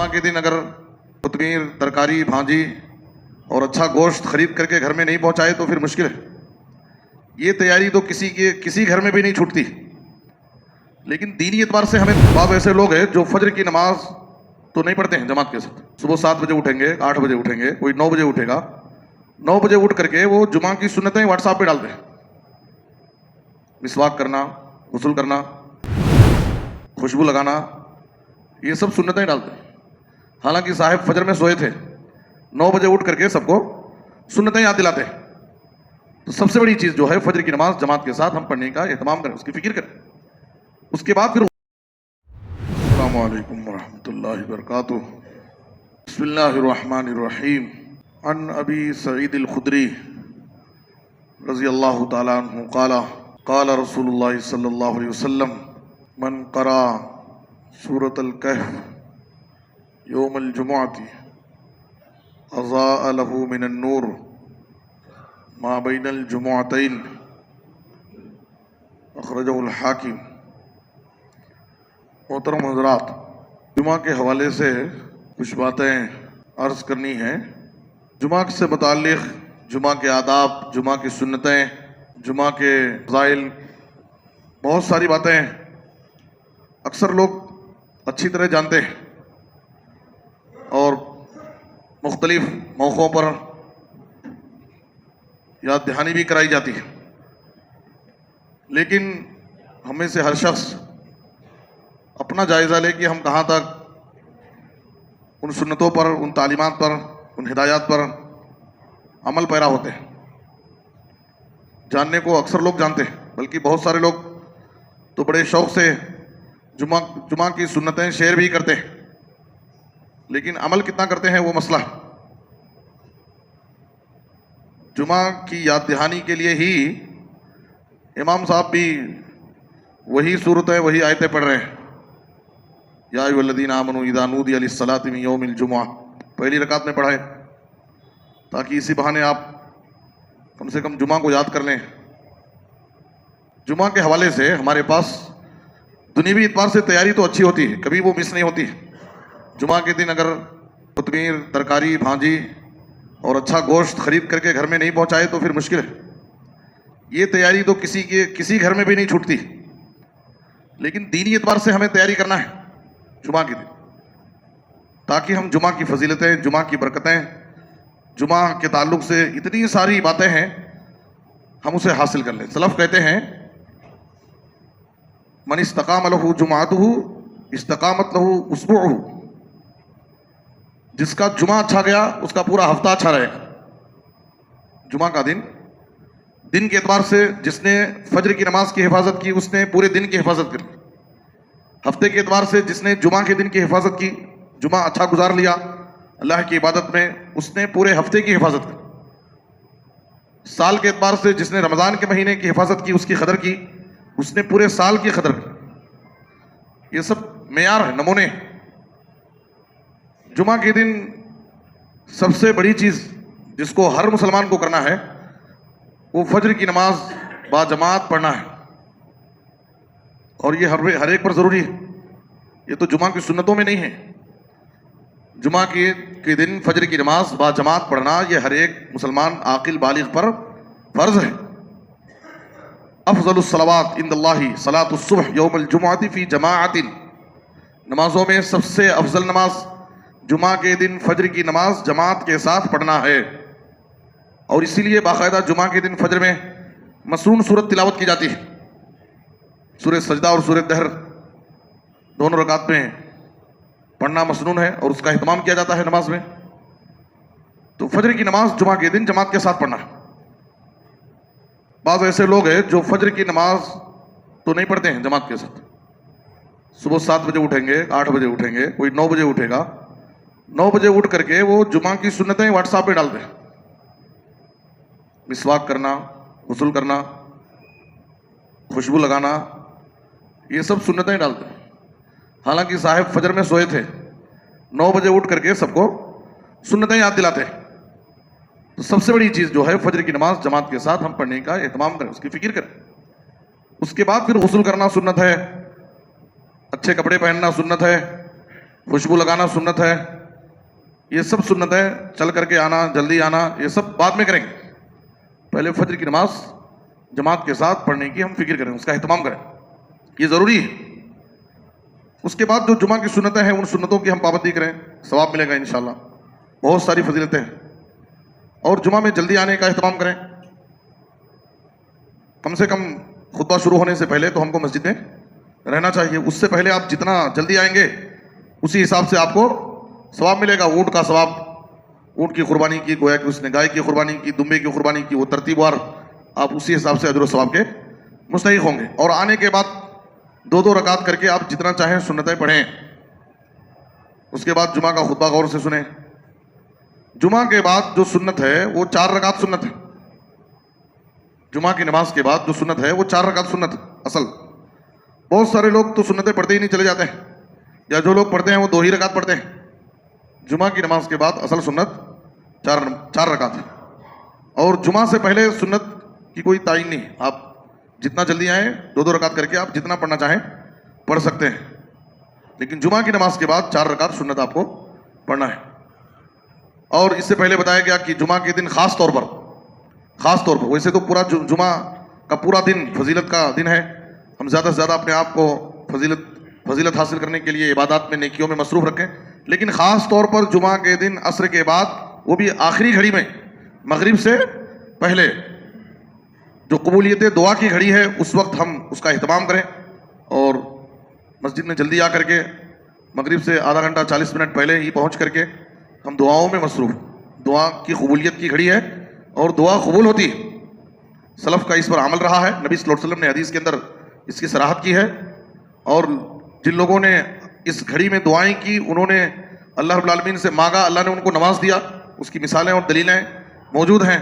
जुमा के दिन अगर कोतमीर, तरकारी, भाजी और अच्छा गोश्त खरीद करके घर में नहीं पहुंचाए तो फिर मुश्किल है। ये तैयारी तो किसी घर में भी नहीं छूटती। लेकिन दीनी एतबार से हमें बाद ऐसे लोग हैं जो फजर की नमाज तो नहीं पढ़ते हैं जमात के साथ। सुबह 7 बजे उठेंगे, 8 बजे उठेंगे, कोई 9 बजे उठेगा। 9 बजे उठ करके वो जुमा की सुन्नतें व्हाट्सएप पे डालते हैं। मिसवाक करना, गुस्ल करना, खुशबू लगाना, ये सब सुन्नतें डालते हैं। हालांकि साहिब फजर में सोए थे, 9 बजे उठ करके सबको सुन्नतें याद दिलाते हैं। तो सबसे बड़ी चीज़ जो है फजर की नमाज जमात के साथ हम पढ़ने का एहतमाम करें, उसकी फिक्र करें। उसके बाद फिर अस्सलामु अलैकुम वरहमतुल्लाहि वबरकातुहू। बिस्मिल्लाहिर्रहमानिर्रहीम। अन अबी सईद अल-खुदरी रज़ियल्लाहु तआला अन्हु क़ाला क़ाला रसूलुल्लाह सल्लल्लाहु अलैहि वसल्लम मन क़रा सूरतल कहफ़ यौमल जुमुअती अज़ाअ लहू मिनन नूर मा बैनल जुमुअतैन अख़रजहुल हाकिम। मोहतरम हज़रात, जुमा के हवाले से कुछ बातें अर्ज़ करनी हैं। जुमा से मुताल्लिक़ जुमा के आदाब, जुमा की सुन्नतें, जुमा के फ़ज़ाइल, बहुत सारी बातें अक्सर लोग अच्छी तरह जानते हैं और मुख्तलिफ मौक़ों पर याद दहानी भी कराई जाती है। लेकिन हमें से हर शख्स अपना जायज़ा ले कि हम कहाँ तक उन सुन्नतों पर, उन तालीमात पर, उन हिदायत पर अमल पैरा होते हैं। जानने को अक्सर लोग जानते हैं, बल्कि बहुत सारे लोग तो बड़े शौक़ से जुमा की सुन्नतें शेयर भी करते हैं, लेकिन अमल कितना करते हैं वो मसला। जुमा की याद दहानी के लिए ही इमाम साहब भी वही सूरतें, वही आयतें पढ़ रहे हैं। या अय्युहल्लज़ीना आमनू इज़ा नूदिया लिस्सलाति मिन यौमिल जुमुअह, पहली रकात में पढ़ाएं, ताकि इसी बहाने आप कम से कम जुमा को याद कर लें। जुमा के हवाले से हमारे पास दुनियावी एतबार से तैयारी तो अच्छी होती है, कभी वो मिस नहीं होती। जुमा के दिन अगर कोतमीर, तरकारी, भाजी और अच्छा गोश्त खरीद करके घर में नहीं पहुंचाए तो फिर मुश्किल है। ये तैयारी तो किसी घर में भी नहीं छूटती। लेकिन दीनी एतबार से हमें तैयारी करना है जुमा के दिन, ताकि हम जुमा की फजीलतें, जुमा की बरकतें, जुमा के ताल्लुक से इतनी सारी बातें हैं, हम उसे हासिल कर लें। सलफ कहते हैं मन इस्तकाम लहू जुमातुहू इस्तकामत लहू उसबुअहू, जिसका जुमा अच्छा गया उसका पूरा हफ्ता अच्छा रहेगा। जुमा का दिन के एतबार से जिसने फजर की नमाज की हिफाजत की उसने पूरे दिन की हिफाजत कर ली। हफ्ते के एतबार से जिसने जुमा के दिन की हिफाजत की, जुमा अच्छा गुजार लिया अल्लाह की इबादत में, उसने पूरे हफ्ते की हिफाजत की। साल के एतबार से जिसने रमज़ान के महीने की हिफाजत की, उसकी कदर की, उसने पूरे साल की कदर की। ये सब मेयार है, नमूने। जुमा के दिन सबसे बड़ी चीज़ जिसको हर मुसलमान को करना है वो फजर की नमाज बाजमात पढ़ना है, और ये हर एक पर ज़रूरी है। ये तो जुमा की सुन्नतों में नहीं है। जुमा के दिन फजर की नमाज बाजमात पढ़ना ये हर एक मुसलमान आकिल बालिग पर फ़र्ज़ है। अफ़ज़लुस सलावात इंदल्लाहि सलातुस सुबह यौमल जुमुअती फ़ी जमाअतिन, नमाजों में सबसे अफजल नमाज जुमा के दिन फजर की नमाज जमात के साथ पढ़ना है। और इसीलिए बाकायदा जुमा के दिन फजर में मसनून सूरत तिलावत की जाती है। सूरह सजदा और सूरह दहर दोनों रकात में पढ़ना मसनून है और उसका एहतमाम किया जाता है नमाज में। तो फजर की नमाज जुमा के दिन जमात के साथ पढ़ना है। बाज़ ऐसे लोग हैं जो फजर की नमाज तो नहीं पढ़ते हैं जमात के साथ। सुबह 7 बजे उठेंगे, 8 बजे उठेंगे, कोई 9 बजे उठेगा। 9 बजे उठ करके वो जुमा की सुन्नतें व्हाट्सएप पे डालते हैं। मिसवाक करना, गुस्ल करना, खुशबू लगाना, ये सब सुन्नतें डालते हैं। हालांकि साहिब फजर में सोए थे, 9 बजे उठ करके सबको सुन्नतें याद दिलाते हैं। तो सबसे बड़ी चीज़ जो है फजर की नमाज जमात के साथ हम पढ़ने का एहतमाम करें, उसकी फिक्र करें। उसके बाद फिर गुस्ल करना सुन्नत है, अच्छे कपड़े पहनना सुन्नत है, खुशबू लगाना सुन्नत है, ये सब सुन्नत है। चल करके आना, जल्दी आना, ये सब बाद में करेंगे। पहले फजर की नमाज जमात के साथ पढ़ने की हम फिक्र करें, उसका एहतमाम करें, ये ज़रूरी है। उसके बाद जो जुमा की सुन्नतें हैं उन सुन्नतों की हम पाबंदी करें, सवाब मिलेगा इंशाअल्लाह। बहुत सारी फजीलतें हैं। और जुमा में जल्दी आने का एहतमाम करें। कम से कम खुतबा शुरू होने से पहले तो हमको मस्जिद में रहना चाहिए। उससे पहले आप जितना जल्दी आएंगे उसी हिसाब से आपको सवाब मिलेगा। ऊँट का सवाब, ऊँट की कुर्बानी की, गोया कि उसने गाय की कुर्बानी की, दुम्बे की कुर्बानी की, वो तरतीबवार आप उसी हिसाब से अजर सवाब के मुस्तहिक होंगे। और आने के बाद 2-2 रकात करके आप जितना चाहें सुन्नतें पढ़ें। उसके बाद जुमा का खुतबा गौर से सुने। जुमा के बाद जो सुन्नत है वो 4 रकात सुन्नत है। जुमा की नमाज के बाद जो सुन्नत है वो 4 रकात सुन्नत असल। बहुत सारे लोग तो सुन्नतें पढ़ते ही नहीं चले जाते हैं, या जो लोग पढ़ते हैं वो 2 ही रकात पढ़ते हैं। जुमा की नमाज के बाद असल सुन्नत 4 रकात है। और जुमा से पहले सुन्नत की कोई तायीन नहीं, आप जितना जल्दी आए 2-2 रकात करके आप जितना पढ़ना चाहें पढ़ सकते हैं। लेकिन जुमा की नमाज के बाद 4 रकात सुन्नत आपको पढ़ना है। और इससे पहले बताया गया कि जुमा के दिन खास तौर पर, वैसे तो पूरा जुमा का पूरा दिन फजीलत का दिन है। हम ज़्यादा से ज़्यादा अपने आप को फजीलत हासिल करने के लिए इबादत में, नेकियों में मसरूफ़ रखें। लेकिन ख़ास तौर पर जुमा के दिन असर के बाद, वो भी आखिरी घड़ी में, मगरिब से पहले जो कबूलियत दुआ की घड़ी है, उस वक्त हम उसका एहतमाम करें और मस्जिद में जल्दी आ करके मगरिब से आधा घंटा 40 मिनट पहले ही पहुंच करके हम दुआओं में मसरूफ़। दुआ की कबूलियत की घड़ी है और दुआ कबूल होती है। सलफ़ का इस पर अमल रहा है। नबी सल्लल्लाहु अलैहि वसल्लम ने हदीस के अंदर इसकी सराहत की है। और जिन लोगों ने इस घड़ी में दुआएं की, उन्होंने अल्लाह रब्बुल आलमीन से मांगा, अल्लाह ने उनको नवाज दिया। उसकी मिसालें और दलीलें मौजूद हैं।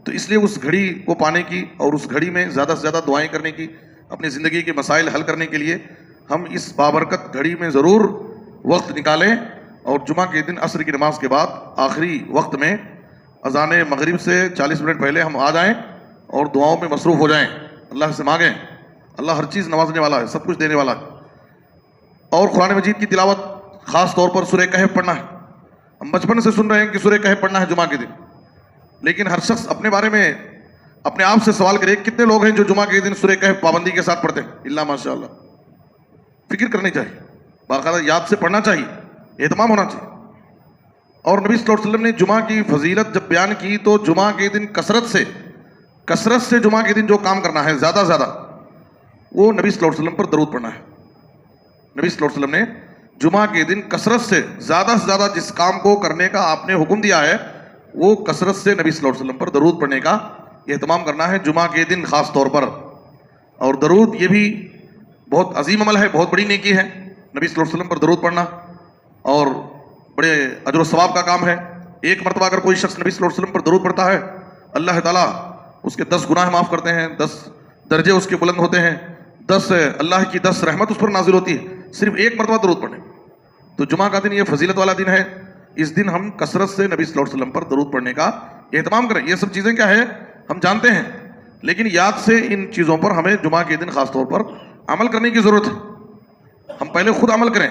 तो इसलिए उस घड़ी को पाने की और उस घड़ी में ज़्यादा से ज़्यादा दुआएं करने की, अपनी ज़िंदगी के मसाइल हल करने के लिए हम इस बाबरकत घड़ी में ज़रूर वक्त निकालें। और जुमा के दिन असर की नमाज के बाद आखिरी वक्त में अज़ान मगरिब से 40 मिनट पहले हम आ जाएं और दुआओं में मसरूफ़ हो जाएं, अल्लाह से मांगें। अल्लाह हर चीज़ नवाजने वाला है, सब कुछ देने वाला है। और कुरान मजीद की तिलावत ख़ास तौर पर सूरह कहफ पढ़ना है। हम बचपन से सुन रहे हैं कि सूरह कहफ पढ़ना है जुमा के दिन, लेकिन हर शख्स अपने बारे में अपने आप से सवाल करे, कितने लोग हैं जो जुमा के दिन सूरह कहफ पाबंदी के साथ पढ़ते हैं? इल्ला माशाअल्लाह। फिक्र करनी चाहिए, बाकायदा याद से पढ़ना चाहिए, एहतमाम होना चाहिए। और नबी सल्लल्लाहु अलैहि वसल्लम ने जुमा की फजीलत जब बयान की तो जुमा के दिन कसरत से जुमा के दिन जो काम करना है ज़्यादा से ज़्यादा, वो नबी सल्लल्लाहु अलैहि वसल्लम पर दरूद पढ़ना है। नबी सल्लल्लाहु अलैहि वसल्लम ने जुमा के दिन कसरत से ज़्यादा जिस काम को करने का आपने हुक्म दिया है, वो कसरत से नबी सल्लल्लाहु अलैहि वसल्लम पर दरूद पढ़ने का एहतमाम करना है जुमा के दिन ख़ास तौर पर। और दरूद ये भी बहुत अजीम अमल है, बहुत बड़ी नेकी है नबी सल्लल्लाहु अलैहि वसल्लम पर दरूद पढ़ना, और बड़े अजर सवाब का काम है। एक मरतबा अगर कोई शख्स नबी सल्लल्लाहु अलैहि वसल्लम पर दरूद पढ़ता है, अल्लाह ताला उसके 10 गुनाह माफ़ करते हैं, 10 दर्जे उसके बुलंद होते हैं, 10 अल्लाह की 10 रहमत उस पर नाजिल होती है, सिर्फ एक मरतबा दरूद पढ़ने। तो जुमा का दिन ये फजीलत वाला दिन है। इस दिन हम कसरत से नबी सल्लल्लाहु अलैहि वसल्लम पर दरूद पढ़ने का एहतमाम करें। ये सब चीज़ें क्या है हम जानते हैं, लेकिन याद से इन चीज़ों पर हमें जुमा के दिन ख़ास तौर पर अमल करने की ज़रूरत है। हम पहले खुद अमल करें।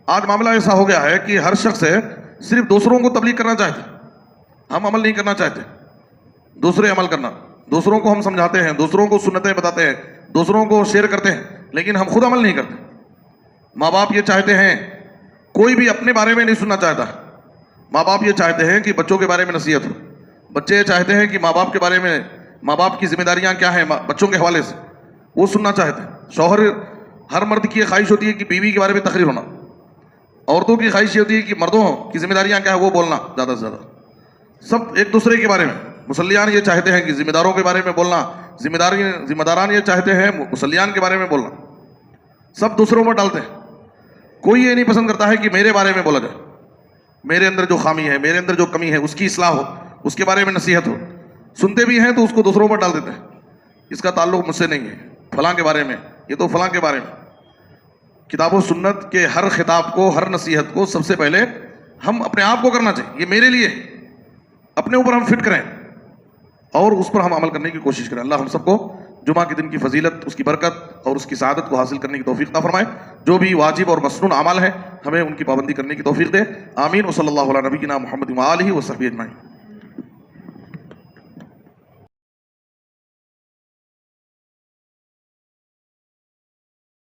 आज मामला ऐसा हो गया है कि हर शख्स है सिर्फ दूसरों को तबलीग करना चाहते, हम अमल नहीं करना चाहते। दूसरे अमल करना, दूसरों को हम समझाते हैं, दूसरों को सुन्नतें बताते हैं, दूसरों को शेयर करते हैं, लेकिन हम खुद अमल नहीं करते। माँ बाप ये चाहते हैं, कोई भी अपने बारे में नहीं सुनना चाहता। माँ बाप ये चाहते हैं कि बच्चों के बारे में नसीहत हो। बच्चे ये चाहते हैं कि माँ बाप के बारे में, माँ बाप की जिम्मेदारियाँ क्या हैं बच्चों के हवाले से, वो सुनना चाहते हैं। शौहर, हर मर्द की ख्वाहिश होती है कि बीवी के बारे में तकरीर होना। औरतों की ख्वाहिश ये होती है कि मर्दों की जिम्मेदारियाँ क्या है वो बोलना ज़्यादा से ज़्यादा, सब एक दूसरे के बारे में। मुसल्लियान ये चाहते हैं कि जिम्मेदारों के बारे में बोलना, जिम्मेदारान ये चाहते हैं मुसल्लियान के बारे में बोलना। सब दूसरों पर डालते हैं। कोई ये नहीं पसंद करता है कि मेरे बारे में बोला जाए, मेरे अंदर जो खामी है, मेरे अंदर जो कमी है उसकी इस्लाह हो, उसके बारे में नसीहत हो। सुनते भी हैं तो उसको दूसरों पर डाल देते हैं, इसका ताल्लुक मुझसे नहीं है, फलां के बारे में, ये तो फलां के बारे में। किताब सुन्नत के हर खिताब को, हर नसीहत को सबसे पहले हम अपने आप को करना चाहिए, ये मेरे लिए, अपने ऊपर हम फिट करें और उस पर हम अमल करने की कोशिश करें। अल्लाह हम सबको जुमा के दिन की फजीलत, उसकी बरकत और उसकी सआदत को हासिल करने की तौफीक अता फरमाए। जो भी वाजिब और मसनून अमल है हमें उनकी पाबंदी करने की तौफीक दे। आमीन। व सल्लल्लाहु अला नबीना मुहम्मद व आलिहि व सहबिहि अजमईन।